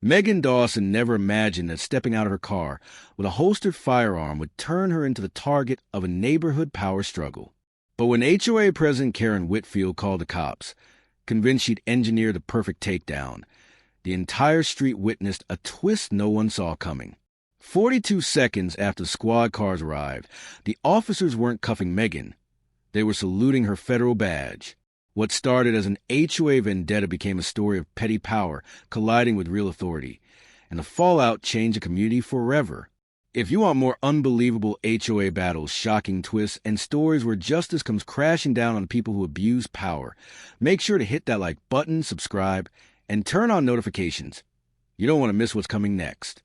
Megan Dawson never imagined that stepping out of her car with a holstered firearm would turn her into the target of a neighborhood power struggle. But when HOA President Karen Whitfield called the cops, convinced she'd engineered the perfect takedown, the entire street witnessed a twist no one saw coming. 42 seconds after the squad cars arrived, the officers weren't cuffing Megan. They were saluting her federal badge. What started as an HOA vendetta became a story of petty power colliding with real authority, and the fallout changed the community forever. If you want more unbelievable HOA battles, shocking twists, and stories where justice comes crashing down on people who abuse power, make sure to hit that like button, subscribe, and turn on notifications. You don't want to miss what's coming next.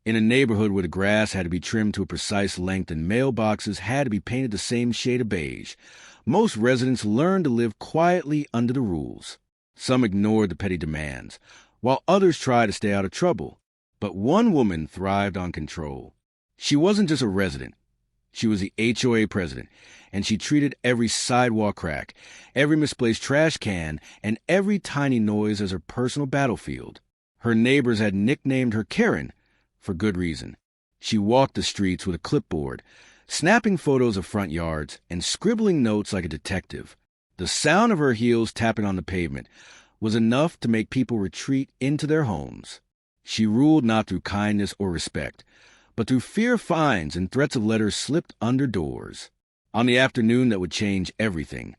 In a neighborhood where the grass had to be trimmed to a precise length and mailboxes had to be painted the same shade of beige, most residents learned to live quietly under the rules. Some ignored the petty demands, while others tried to stay out of trouble. But one woman thrived on control. She wasn't just a resident. She was the HOA president, and she treated every sidewalk crack, every misplaced trash can, and every tiny noise as her personal battlefield. Her neighbors had nicknamed her Karen, for good reason. She walked the streets with a clipboard, snapping photos of front yards and scribbling notes like a detective. The sound of her heels tapping on the pavement was enough to make people retreat into their homes. She ruled not through kindness or respect, but through fear of fines and threats of letters slipped under doors. On the afternoon that would change everything,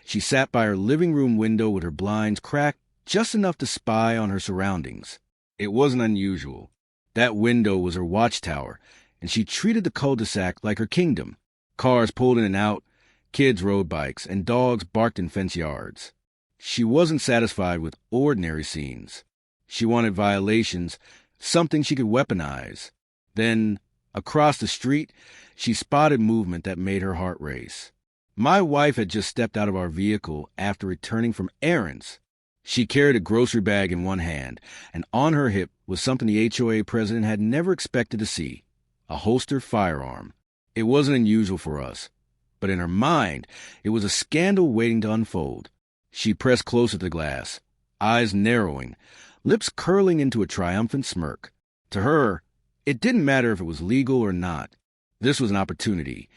she sat by her living room window with her blinds cracked just enough to spy on her surroundings. It wasn't unusual. That window was her watchtower, and she treated the cul-de-sac like her kingdom. Cars pulled in and out, kids rode bikes, and dogs barked in fence yards. She wasn't satisfied with ordinary scenes. She wanted violations, something she could weaponize. Then, across the street, she spotted movement that made her heart race. My wife had just stepped out of our vehicle after returning from errands. She carried a grocery bag in one hand, and on her hip was something the HOA president had never expected to see, a holstered firearm. It wasn't unusual for us, but in her mind, it was a scandal waiting to unfold. She pressed closer to the glass, eyes narrowing, lips curling into a triumphant smirk. To her, it didn't matter if it was legal or not. This was an opportunity,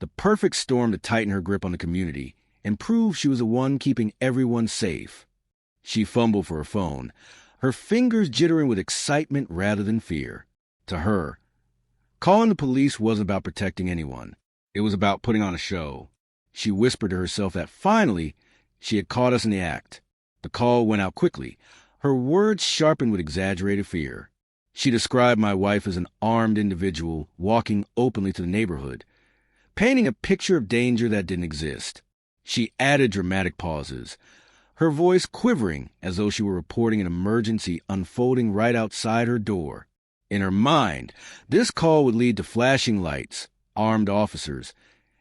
the perfect storm to tighten her grip on the community and prove she was the one keeping everyone safe. She fumbled for her phone, her fingers jittering with excitement rather than fear. To her, calling the police wasn't about protecting anyone. It was about putting on a show. She whispered to herself that finally she had caught us in the act. The call went out quickly, her words sharpened with exaggerated fear. She described my wife as an armed individual walking openly to the neighborhood, painting a picture of danger that didn't exist. She added dramatic pauses, her voice quivering as though she were reporting an emergency unfolding right outside her door. In her mind, this call would lead to flashing lights, armed officers,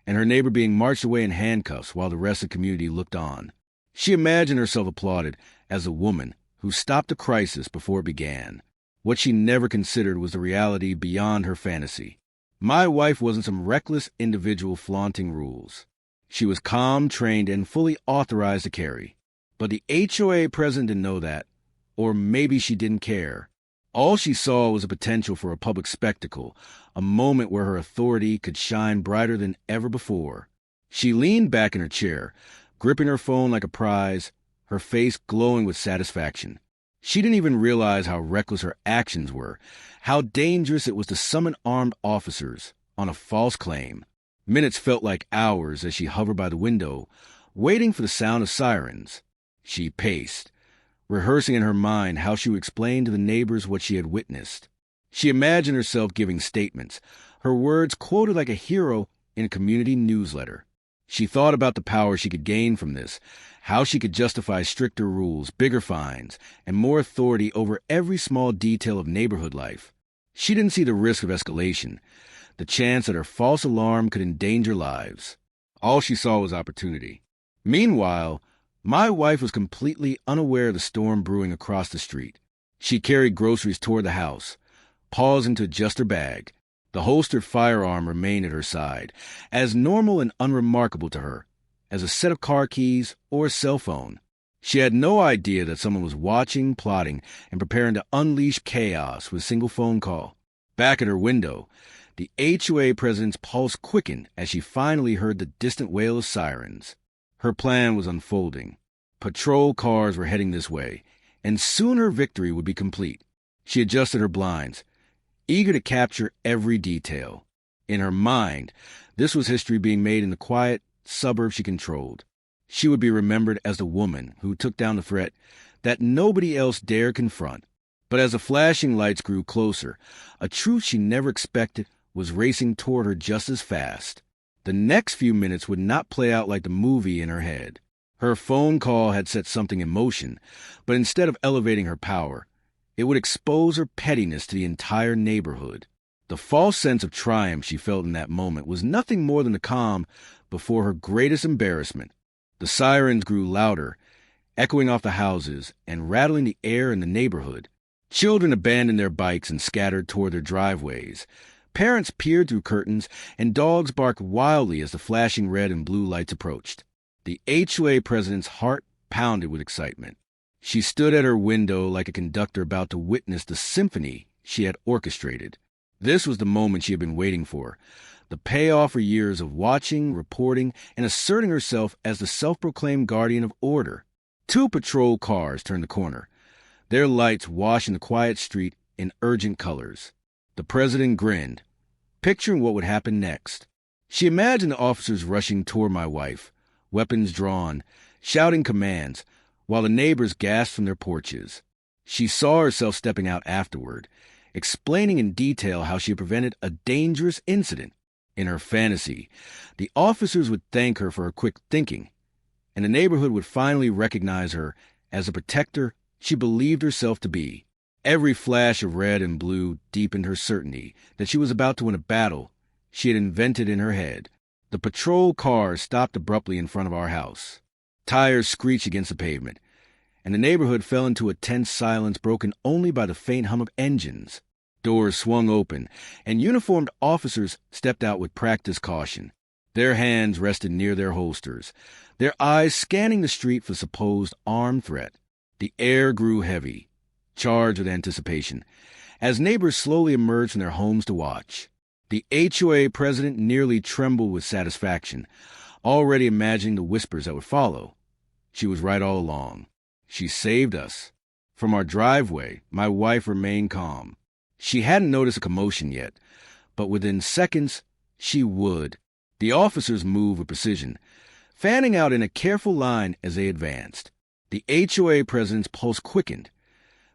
and her neighbor being marched away in handcuffs while the rest of the community looked on. She imagined herself applauded as a woman who stopped a crisis before it began. What she never considered was the reality beyond her fantasy. My wife wasn't some reckless individual flaunting rules. She was calm, trained, and fully authorized to carry. But the HOA president didn't know that, or maybe she didn't care. All she saw was a potential for a public spectacle, a moment where her authority could shine brighter than ever before. She leaned back in her chair, gripping her phone like a prize, her face glowing with satisfaction. She didn't even realize how reckless her actions were, how dangerous it was to summon armed officers on a false claim. Minutes felt like hours as she hovered by the window, waiting for the sound of sirens. She paced, rehearsing in her mind how she would explain to the neighbors what she had witnessed. She imagined herself giving statements, her words quoted like a hero in a community newsletter. She thought about the power she could gain from this, how she could justify stricter rules, bigger fines, and more authority over every small detail of neighborhood life. She didn't see the risk of escalation, the chance that her false alarm could endanger lives. All she saw was opportunity. Meanwhile, my wife was completely unaware of the storm brewing across the street. She carried groceries toward the house, pausing to adjust her bag. The holstered firearm remained at her side, as normal and unremarkable to her as a set of car keys or a cell phone. She had no idea that someone was watching, plotting, and preparing to unleash chaos with a single phone call. Back at her window, the HOA president's pulse quickened as she finally heard the distant wail of sirens. Her plan was unfolding. Patrol cars were heading this way, and soon her victory would be complete. She adjusted her blinds, eager to capture every detail. In her mind, this was history being made in the quiet suburb she controlled. She would be remembered as the woman who took down the threat that nobody else dared confront. But as the flashing lights grew closer, a truth she never expected was racing toward her just as fast. The next few minutes would not play out like the movie in her head. Her phone call had set something in motion, but instead of elevating her power, it would expose her pettiness to the entire neighborhood. The false sense of triumph she felt in that moment was nothing more than the calm before her greatest embarrassment. The sirens grew louder, echoing off the houses and rattling the air in the neighborhood. Children abandoned their bikes and scattered toward their driveways. Parents peered through curtains, and dogs barked wildly as the flashing red and blue lights approached. The HOA president's heart pounded with excitement. She stood at her window like a conductor about to witness the symphony she had orchestrated. This was the moment she had been waiting for, the payoff for years of watching, reporting, and asserting herself as the self-proclaimed guardian of order. 2 patrol cars turned the corner, their lights washing the quiet street in urgent colors. The president grinned, picturing what would happen next. She imagined the officers rushing toward my wife, weapons drawn, shouting commands, while the neighbors gasped from their porches. She saw herself stepping out afterward, explaining in detail how she had prevented a dangerous incident. In her fantasy, the officers would thank her for her quick thinking, and the neighborhood would finally recognize her as the protector she believed herself to be. Every flash of red and blue deepened her certainty that she was about to win a battle she had invented in her head. The patrol cars stopped abruptly in front of our house. Tires screeched against the pavement, and the neighborhood fell into a tense silence broken only by the faint hum of engines. Doors swung open, and uniformed officers stepped out with practiced caution. Their hands rested near their holsters, their eyes scanning the street for supposed armed threat. The air grew heavy, charged with anticipation, as neighbors slowly emerged from their homes to watch. The HOA president nearly trembled with satisfaction, already imagining the whispers that would follow. She was right all along. She saved us. From our driveway, my wife remained calm. She hadn't noticed a commotion yet, but within seconds, she would. The officers moved with precision, fanning out in a careful line as they advanced. The HOA president's pulse quickened.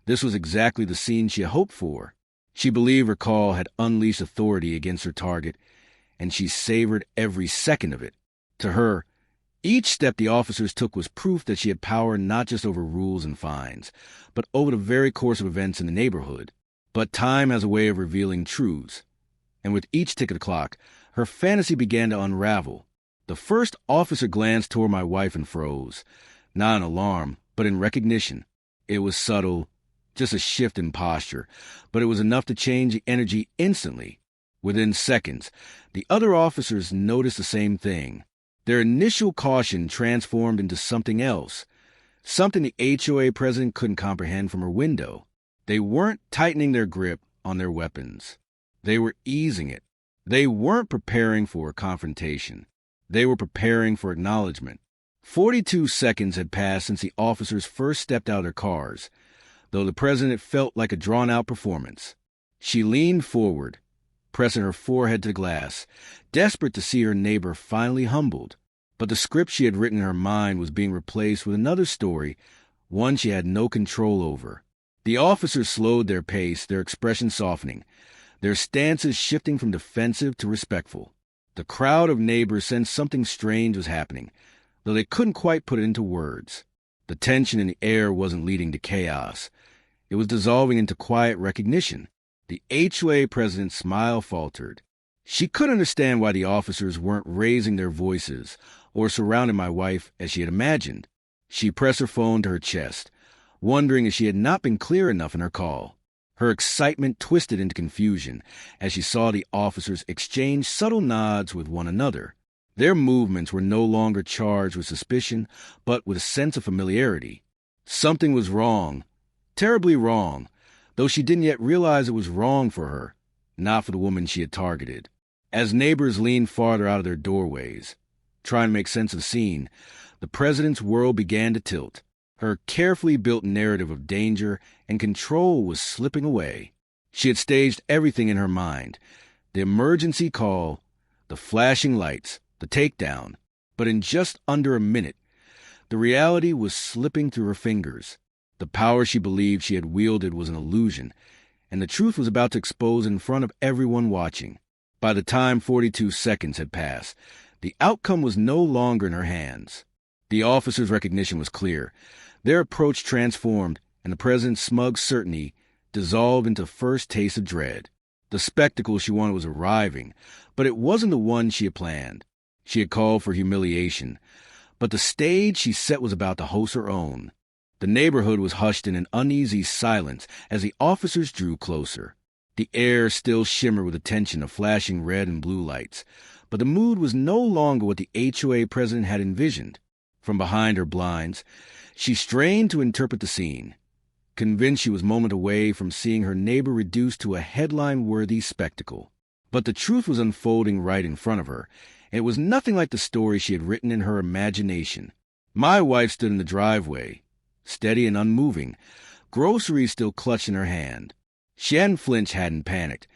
This was exactly the scene she had hoped for. She believed her call had unleashed authority against her target, and she savored every second of it. To her, each step the officers took was proof that she had power not just over rules and fines, but over the very course of events in the neighborhood. But time has a way of revealing truths, and with each tick of the clock, her fantasy began to unravel. The first officer glanced toward my wife and froze, not in alarm, but in recognition. It was subtle, just a shift in posture, but it was enough to change the energy instantly. Within seconds, the other officers noticed the same thing. Their initial caution transformed into something else, something the HOA president couldn't comprehend from her window. They weren't tightening their grip on their weapons. They were easing it. They weren't preparing for a confrontation. They were preparing for acknowledgement. 42 seconds had passed since the officers first stepped out of their cars, though the president felt like a drawn-out performance. She leaned forward, pressing her forehead to the glass, desperate to see her neighbor finally humbled. But the script she had written in her mind was being replaced with another story, one she had no control over. The officers slowed their pace, their expression softening, their stances shifting from defensive to respectful. The crowd of neighbors sensed something strange was happening, though they couldn't quite put it into words. The tension in the air wasn't leading to chaos. It was dissolving into quiet recognition. The HOA president's smile faltered. She couldn't understand why the officers weren't raising their voices or surrounding my wife as she had imagined. She pressed her phone to her chest, wondering if she had not been clear enough in her call. Her excitement twisted into confusion as she saw the officers exchange subtle nods with one another. Their movements were no longer charged with suspicion, but with a sense of familiarity. Something was wrong, terribly wrong, though she didn't yet realize it was wrong for her, not for the woman she had targeted. As neighbors leaned farther out of their doorways, trying to make sense of the scene, the president's world began to tilt. Her carefully built narrative of danger and control was slipping away. She had staged everything in her mind: the emergency call, the flashing lights, the takedown. But in just under a minute, the reality was slipping through her fingers. The power she believed she had wielded was an illusion, and the truth was about to expose in front of everyone watching. By the time 42 seconds had passed, the outcome was no longer in her hands. The officer's recognition was clear. Their approach transformed, and the president's smug certainty dissolved into first taste of dread. The spectacle she wanted was arriving, but it wasn't the one she had planned. She had called for humiliation, but the stage she set was about to host her own. The neighborhood was hushed in an uneasy silence as the officers drew closer. The air still shimmered with the tension of flashing red and blue lights, but the mood was no longer what the HOA president had envisioned. From behind her blinds, she strained to interpret the scene, convinced she was a moment away from seeing her neighbor reduced to a headline-worthy spectacle. But the truth was unfolding right in front of her, and it was nothing like the story she had written in her imagination. My wife stood in the driveway, steady and unmoving, groceries still clutched in her hand. She hadn't flinched, hadn't panicked,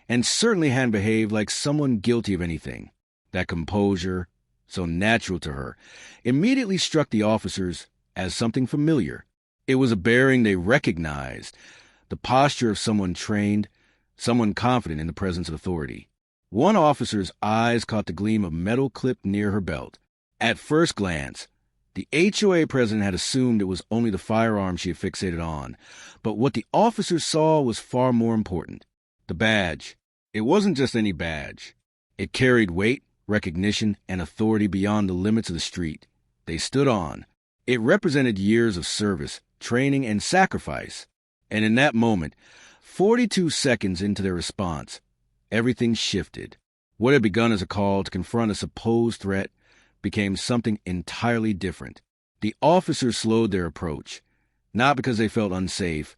and certainly hadn't behaved like someone guilty of anything. That composure, so natural to her, immediately struck the officers as something familiar. It was a bearing they recognized, the posture of someone trained, someone confident in the presence of authority. One officer's eyes caught the gleam of metal clipped near her belt. At first glance, the HOA president had assumed it was only the firearm she had fixated on, but what the officers saw was far more important. The badge. It wasn't just any badge. It carried weight, recognition, and authority beyond the limits of the street they stood on. It represented years of service, training, and sacrifice. And in that moment, 42 seconds into their response, everything shifted. What had begun as a call to confront a supposed threat became something entirely different. The officers slowed their approach, not because they felt unsafe,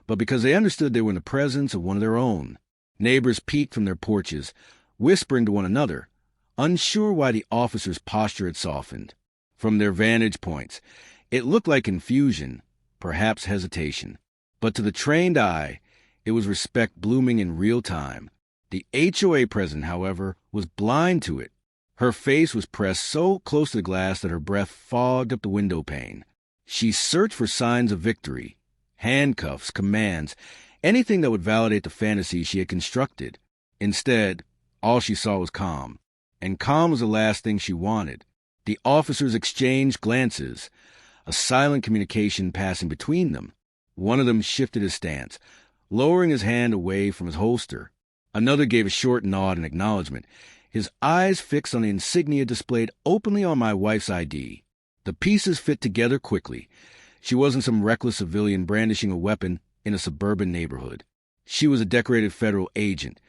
but because they understood they were in the presence of one of their own. Neighbors peeked from their porches, whispering to one another, unsure why the officers' posture had softened. From their vantage points, it looked like confusion, perhaps hesitation. But to the trained eye, it was respect blooming in real time. The HOA president, however, was blind to it. Her face was pressed so close to the glass that her breath fogged up the window pane. She searched for signs of victory, handcuffs, commands, anything that would validate the fantasy she had constructed. Instead, all she saw was calm. And calm was the last thing she wanted. The officers exchanged glances, a silent communication passing between them. One of them shifted his stance, lowering his hand away from his holster. Another gave a short nod in acknowledgement, his eyes fixed on the insignia displayed openly on my wife's ID. The pieces fit together quickly. She wasn't some reckless civilian brandishing a weapon in a suburban neighborhood. She was a decorated federal agent,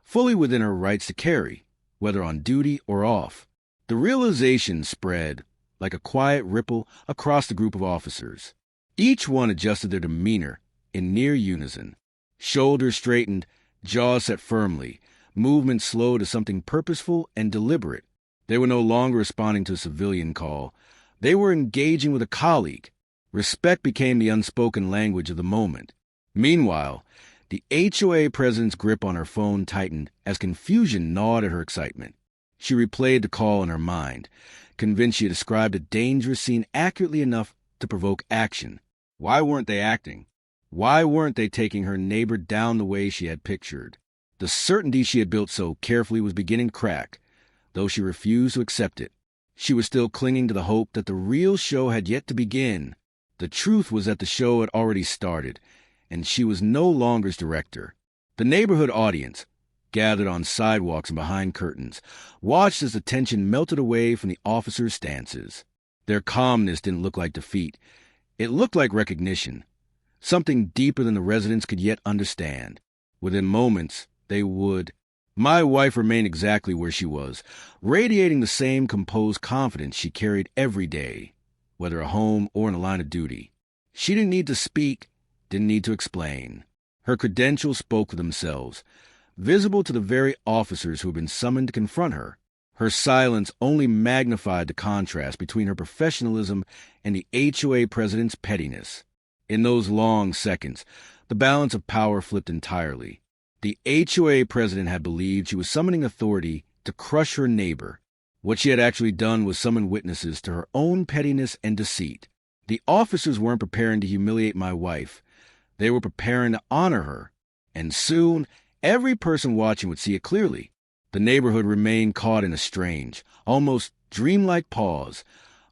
fully within her rights to carry, whether on duty or off. The realization spread like a quiet ripple across the group of officers. Each one adjusted their demeanor in near unison. Shoulders straightened, jaws set firmly, movement slow to something purposeful and deliberate. They were no longer responding to a civilian call. They were engaging with a colleague. Respect became the unspoken language of the moment. Meanwhile, the HOA president's grip on her phone tightened as confusion gnawed at her excitement. She replayed the call in her mind, convinced she had described a dangerous scene accurately enough to provoke action. Why weren't they acting? Why weren't they taking her neighbor down the way she had pictured? The certainty she had built so carefully was beginning to crack, though she refused to accept it. She was still clinging to the hope that the real show had yet to begin. The truth was that the show had already started, and she was no longer its director. The neighborhood audience, gathered on sidewalks and behind curtains, watched as the tension melted away from the officers' stances. Their calmness didn't look like defeat. It looked like recognition, something deeper than the residents could yet understand. Within moments, they would My wife remained exactly where she was, radiating the same composed confidence she carried every day, whether at home or in the line of duty. She didn't need to speak, didn't need to explain. Her credentials spoke for themselves, visible to the very officers who had been summoned to confront her. Her silence only magnified the contrast between her professionalism and the HOA president's pettiness. In those long seconds, the balance of power flipped entirely. The HOA president had believed she was summoning authority to crush her neighbor. What she had actually done was summon witnesses to her own pettiness and deceit. The officers weren't preparing to humiliate my wife. They were preparing to honor her. And soon, every person watching would see it clearly. The neighborhood remained caught in a strange, almost dreamlike pause,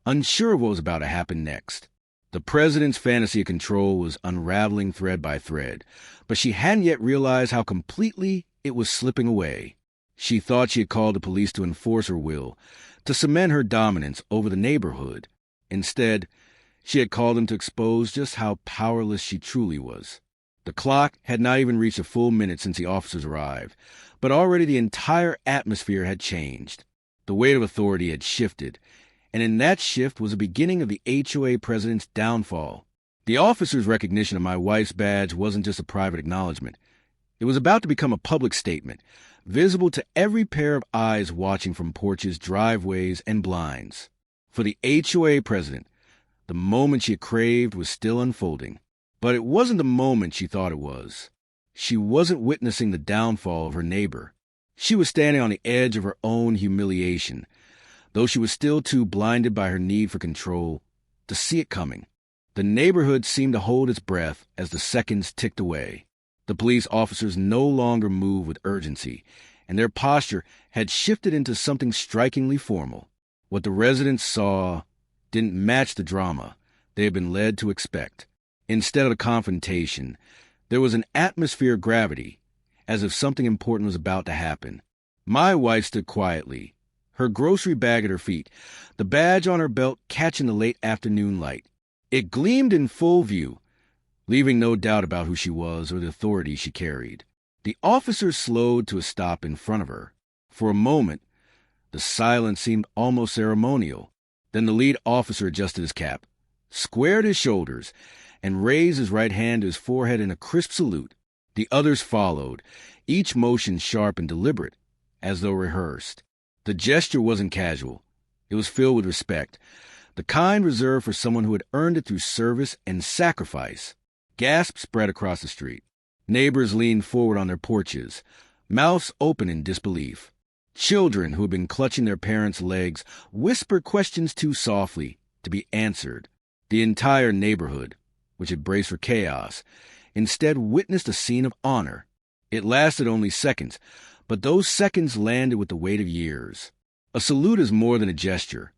unsure of what was about to happen next. The president's fantasy of control was unraveling thread by thread, but she hadn't yet realized how completely it was slipping away. She thought she had called the police to enforce her will, to cement her dominance over the neighborhood. Instead, she had called them to expose just how powerless she truly was. The clock had not even reached a full minute since the officers arrived, but already the entire atmosphere had changed. The weight of authority had shifted, and in that shift was the beginning of the HOA president's downfall. The officer's recognition of my wife's badge wasn't just a private acknowledgement. It was about to become a public statement, visible to every pair of eyes watching from porches, driveways, and blinds. For the HOA president, the moment she had craved was still unfolding. But it wasn't the moment she thought it was. She wasn't witnessing the downfall of her neighbor. She was standing on the edge of her own humiliation, though she was still too blinded by her need for control to see it coming. The neighborhood seemed to hold its breath as the seconds ticked away. The police officers no longer moved with urgency, and their posture had shifted into something strikingly formal. What the residents saw didn't match the drama they had been led to expect. Instead of a confrontation, there was an atmosphere of gravity, as if something important was about to happen. My wife stood quietly, her grocery bag at her feet, the badge on her belt catching the late afternoon light. It gleamed in full view, leaving no doubt about who she was or the authority she carried. The officers slowed to a stop in front of her. For a moment, the silence seemed almost ceremonial. Then the lead officer adjusted his cap, squared his shoulders, and raised his right hand to his forehead in a crisp salute. The others followed, each motion sharp and deliberate, as though rehearsed. The gesture wasn't casual. It was filled with respect, the kind reserved for someone who had earned it through service and sacrifice. Gasps spread across the street. Neighbors leaned forward on their porches, mouths open in disbelief. Children who had been clutching their parents' legs whispered questions too softly to be answered. The entire neighborhood, which had braced for chaos, instead witnessed a scene of honor. It lasted only seconds, but those seconds landed with the weight of years. A salute is more than a gesture.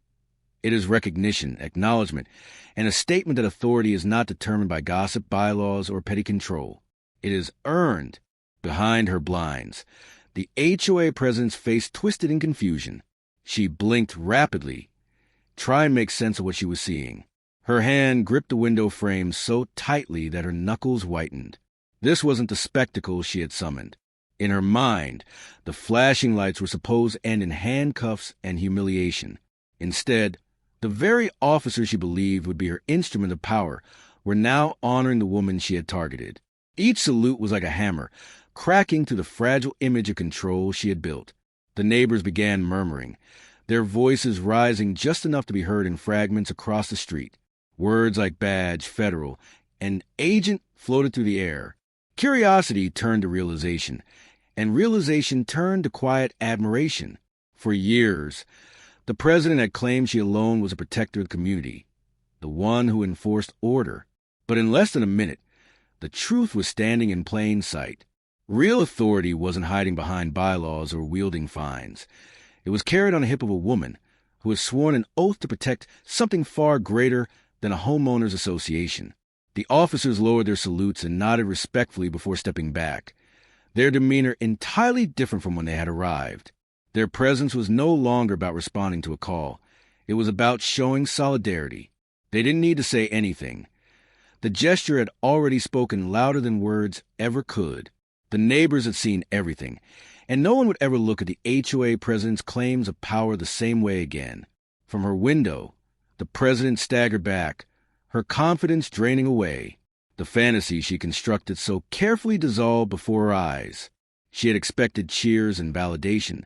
It is recognition, acknowledgement, and a statement that authority is not determined by gossip, bylaws, or petty control. It is earned. Behind her blinds, the HOA president's face twisted in confusion. She blinked rapidly, trying to make sense of what she was seeing. Her hand gripped the window frame so tightly that her knuckles whitened. This wasn't the spectacle she had summoned. In her mind, the flashing lights were supposed to end in handcuffs and humiliation. Instead, the very officers she believed would be her instrument of power were now honoring the woman she had targeted. Each salute was like a hammer, cracking through the fragile image of control she had built. The neighbors began murmuring, their voices rising just enough to be heard in fragments across the street. Words like badge, federal, and agent floated through the air. Curiosity turned to realization, and realization turned to quiet admiration. For years, the president had claimed she alone was a protector of the community, the one who enforced order. But in less than a minute, the truth was standing in plain sight. Real authority wasn't hiding behind bylaws or wielding fines. It was carried on the hip of a woman who had sworn an oath to protect something far greater than a homeowners association. The officers lowered their salutes and nodded respectfully before stepping back, their demeanor entirely different from when they had arrived. Their presence was no longer about responding to a call. It was about showing solidarity. They didn't need to say anything. The gesture had already spoken louder than words ever could. The neighbors had seen everything, and no one would ever look at the HOA president's claims of power the same way again. From her window, the president staggered back, her confidence draining away. The fantasy she constructed so carefully dissolved before her eyes. She had expected cheers and validation,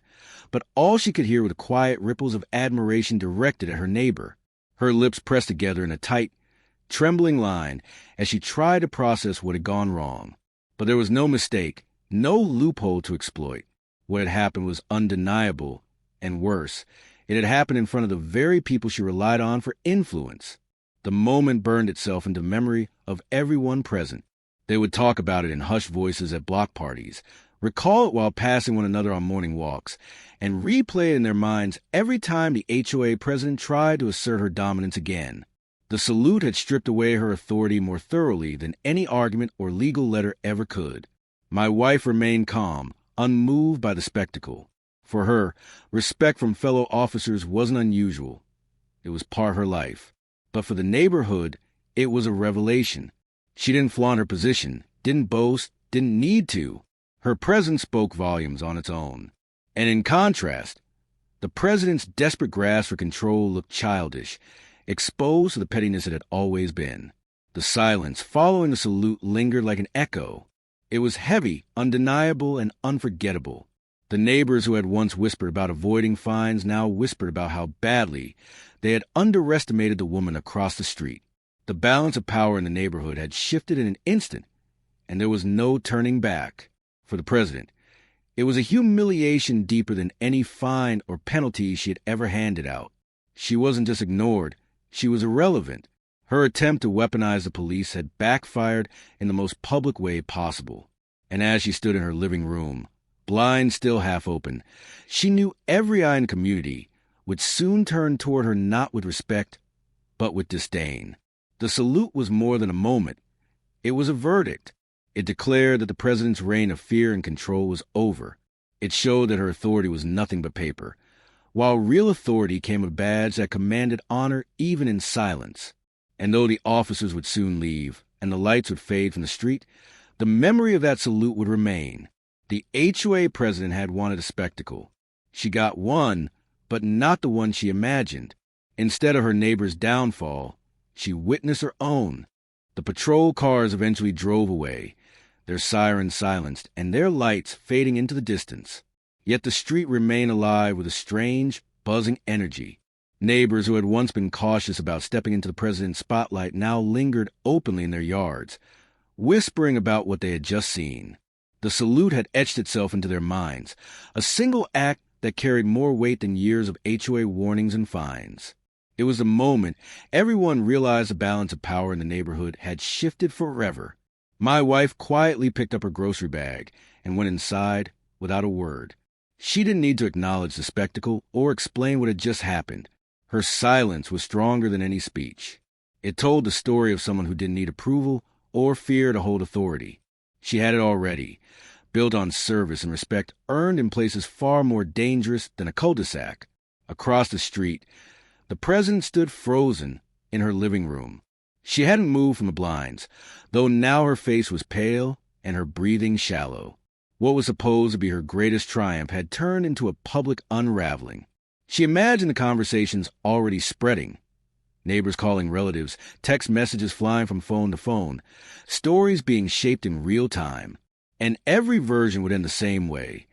but all she could hear were the quiet ripples of admiration directed at her neighbor. Her lips pressed together in a tight, trembling line as she tried to process what had gone wrong. But there was no mistake, no loophole to exploit. What had happened was undeniable, and worse, it had happened in front of the very people she relied on for influence. The moment burned itself into memory of everyone present. They would talk about it in hushed voices at block parties, recall it while passing one another on morning walks, and replay it in their minds every time the HOA president tried to assert her dominance again. The salute had stripped away her authority more thoroughly than any argument or legal letter ever could. My wife remained calm, unmoved by the spectacle. For her, respect from fellow officers wasn't unusual. It was part of her life. But for the neighborhood, it was a revelation. She didn't flaunt her position, didn't boast, didn't need to. Her presence spoke volumes on its own. And in contrast, the president's desperate grasp for control looked childish, exposed to the pettiness it had always been. The silence following the salute lingered like an echo. It was heavy, undeniable, and unforgettable. The neighbors who had once whispered about avoiding fines now whispered about how badly they had underestimated the woman across the street. The balance of power in the neighborhood had shifted in an instant, and there was no turning back. For the president, it was a humiliation deeper than any fine or penalty she had ever handed out. She wasn't just ignored, she was irrelevant. Her attempt to weaponize the police had backfired in the most public way possible. And as she stood in her living room, blinds still half open, she knew every eye in the community would soon turn toward her not with respect, but with disdain. The salute was more than a moment. It was a verdict. It declared that the president's reign of fear and control was over. It showed that her authority was nothing but paper, while real authority came a badge that commanded honor even in silence. And though the officers would soon leave, and the lights would fade from the street, the memory of that salute would remain. The HOA president had wanted a spectacle. She got one, but not the one she imagined. Instead of her neighbor's downfall, she witnessed her own. The patrol cars eventually drove away, their sirens silenced, and their lights fading into the distance. Yet the street remained alive with a strange, buzzing energy. Neighbors who had once been cautious about stepping into the president's spotlight now lingered openly in their yards, whispering about what they had just seen. The salute had etched itself into their minds, a single act that carried more weight than years of HOA warnings and fines. It was the moment everyone realized the balance of power in the neighborhood had shifted forever. My wife quietly picked up her grocery bag and went inside without a word. She didn't need to acknowledge the spectacle or explain what had just happened. Her silence was stronger than any speech. It told the story of someone who didn't need approval or fear to hold authority. She had it already, built on service and respect earned in places far more dangerous than a cul-de-sac. Across the street, the president stood frozen in her living room. She hadn't moved from the blinds, though now her face was pale and her breathing shallow. What was supposed to be her greatest triumph had turned into a public unraveling. She imagined the conversations already spreading. Neighbors calling relatives, text messages flying from phone to phone, stories being shaped in real time. And every version would end the same way.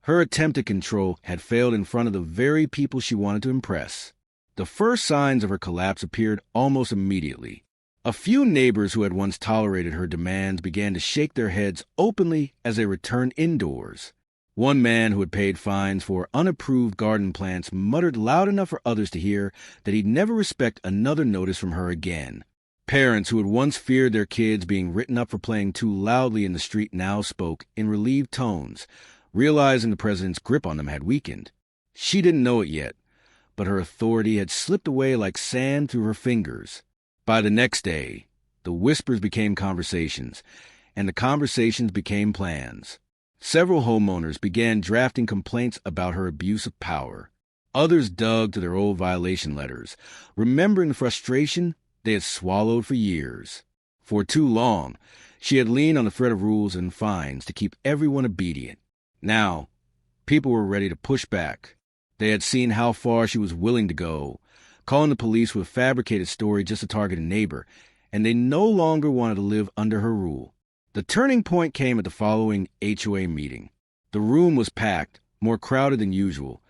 Her attempt at control had failed in front of the very people she wanted to impress. The first signs of her collapse appeared almost immediately. A few neighbors who had once tolerated her demands began to shake their heads openly as they returned indoors. One man who had paid fines for unapproved garden plants muttered loud enough for others to hear that he'd never respect another notice from her again. Parents who had once feared their kids being written up for playing too loudly in the street now spoke in relieved tones, realizing the president's grip on them had weakened. She didn't know it yet, but her authority had slipped away like sand through her fingers. By the next day, the whispers became conversations, and the conversations became plans. Several homeowners began drafting complaints about her abuse of power. Others dug to their old violation letters, remembering the frustration they had swallowed for years. For too long, she had leaned on the threat of rules and fines to keep everyone obedient. Now, People were ready to push back. They had seen how far she was willing to go, calling the police with a fabricated story just to target a neighbor, and they no longer wanted to live under her rule. The turning point came at the following HOA meeting. The room was packed, more crowded than usual,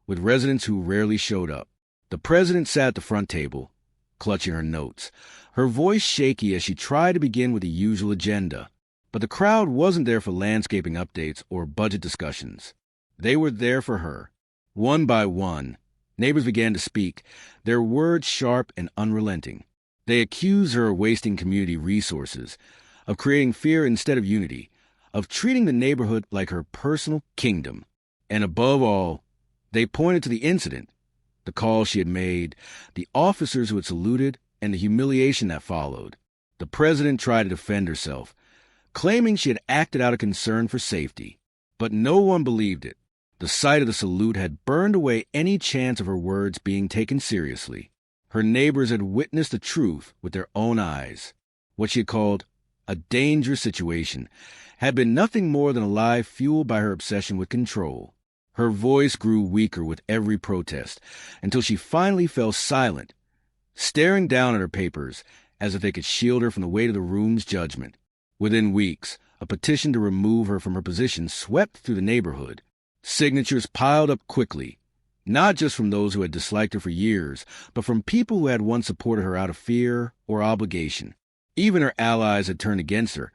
with residents who rarely showed up. The president sat at the front table, clutching her notes, her voice shaky as she tried to begin with the usual agenda. But the crowd wasn't there for landscaping updates or budget discussions. They were there for her. One by one, neighbors began to speak, their words sharp and unrelenting. They accused her of wasting community resources, of creating fear instead of unity, of treating the neighborhood like her personal kingdom. And above all, they pointed to the incident, the call she had made, the officers who had saluted, and the humiliation that followed. The president tried to defend herself, claiming she had acted out of concern for safety. But no one believed it. The sight of the salute had burned away any chance of her words being taken seriously. Her neighbors had witnessed the truth with their own eyes. What she had called a dangerous situation had been nothing more than a lie fueled by her obsession with control. Her voice grew weaker with every protest, until she finally fell silent, staring down at her papers as if they could shield her from the weight of the room's judgment. Within weeks, a petition to remove her from her position swept through the neighborhood. Signatures piled up quickly, not just from those who had disliked her for years, but from people who had once supported her out of fear or obligation. Even her allies had turned against her,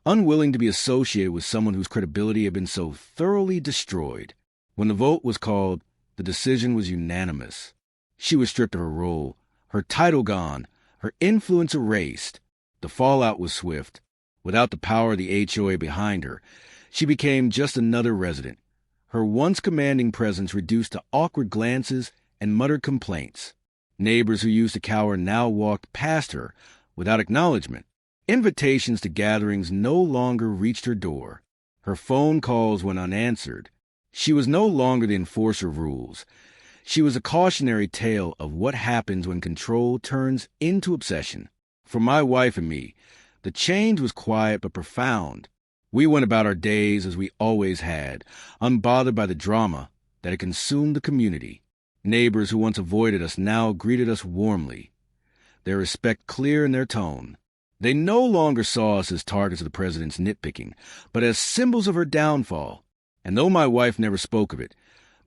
unwilling to be associated with someone whose credibility had been so thoroughly destroyed. When the vote was called, the decision was unanimous. She was stripped of her role, her title gone, her influence erased. The fallout was swift. Without the power of the HOA behind her, she became just another resident, her once commanding presence reduced to awkward glances and muttered complaints. Neighbors who used to cower now walked past her without acknowledgement. Invitations to gatherings no longer reached her door. Her phone calls went unanswered. She was no longer the enforcer of rules. She was a cautionary tale of what happens when control turns into obsession. For my wife and me, the change was quiet but profound. We went about our days as we always had, unbothered by the drama that had consumed the community. Neighbors who once avoided us now greeted us warmly, their respect clear in their tone. They no longer saw us as targets of the president's nitpicking, but as symbols of her downfall. And though my wife never spoke of it,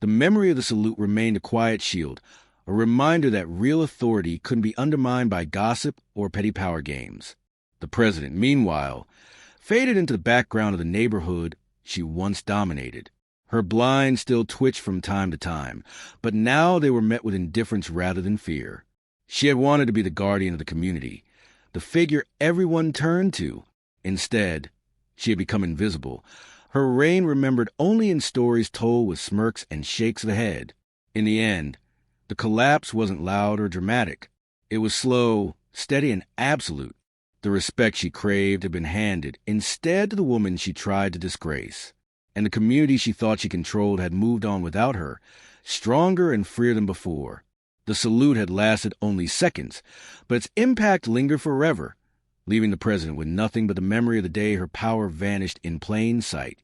the memory of the salute remained a quiet shield, a reminder that real authority couldn't be undermined by gossip or petty power games. The president, meanwhile, faded into the background of the neighborhood she once dominated. Her blinds still twitched from time to time, but now they were met with indifference rather than fear. She had wanted to be the guardian of the community, the figure everyone turned to. Instead, she had become invisible, her reign remembered only in stories told with smirks and shakes of the head. In the end, the collapse wasn't loud or dramatic. It was slow, steady, and absolute. The respect she craved had been handed instead to the woman she tried to disgrace. And the community she thought she controlled had moved on without her, stronger and freer than before. The salute had lasted only seconds, but its impact lingered forever, leaving the president with nothing but the memory of the day her power vanished in plain sight.